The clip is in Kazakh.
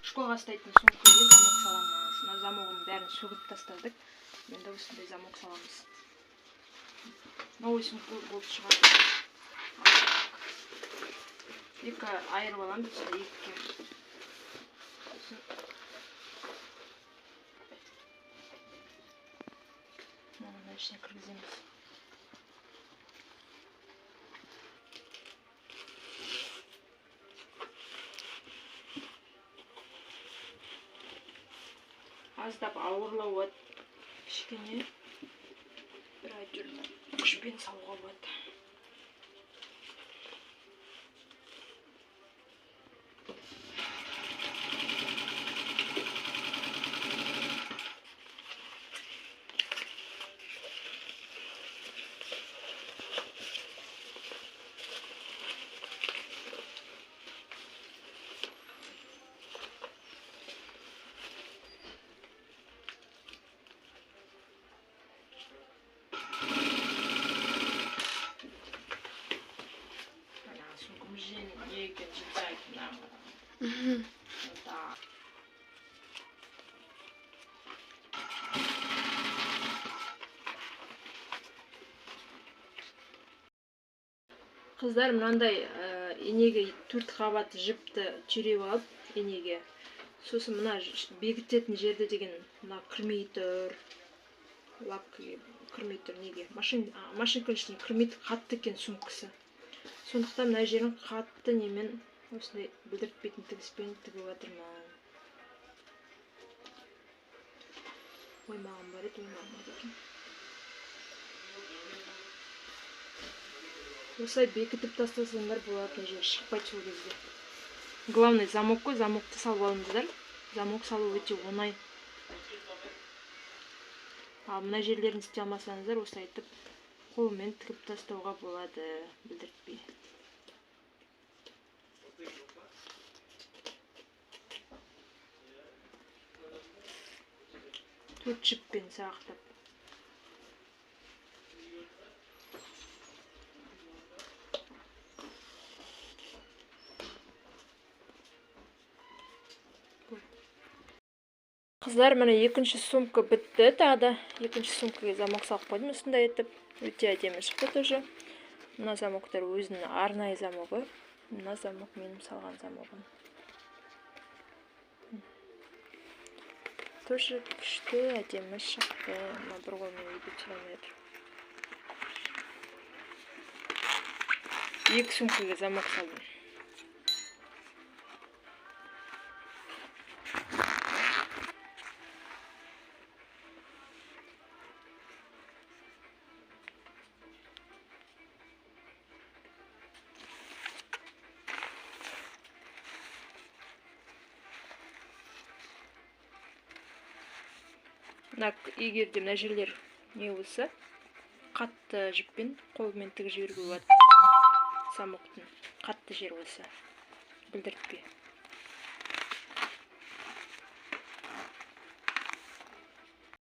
школға ұстайтын сумкаға замок саламыз. Мына замогын бәрін сөгіп тастадық. Енді осындай замок саламыз. Новый сумка болып шығады. Екі айырып аламыз, екіге. Мына ішіне кіргіземіз. Аздап ауырлау болады. Кішкене бір әйтеуір күшпен салуға болады. Қыздар мынандай енеге 4 қабат жіпті түйреп алып, енеге. Сосын мына бекітетін жерде деген мына кірмей тұр. Лапкаға кірмей тұр неге? Машинканың ішіне кірмейді, қатты екен сумкасы. Сондықтан мына жерін қатты немен осындай білдіртпейтін тігіспен тігіп жатырмын. Оймағым бар еді, оймағым бар екен. Осылай бекітіп тастасаңдар болады, мына жер шықпайды сол кезде. Главный замок қой, замокты салып алыңыздар. Замок салу өте оңай. Ал мына жерлерін істей алмасаңыздар, осылай етіп қолмен тігіп тастауға болады, білдіртпей. Төрт жіппен сақтап. Қыздар, міне екінші сумка бітті, тағы екінші сумкаға замок салып қойдым, осындай етіп. Өте әдемі шықты тоже. Мына замоктар өзінің арнайы замогы. Мына замок менің салған замогым. Тоже күшті әдемі шықты. Мына бір қолмен үйде түсіремер. Екі сумкаға замок салдым. Егер де мына жерлер не болса, қатты жіппен қолмен тігіп жіберуге болады. Замоктың қатты жер болса, білдіртпей.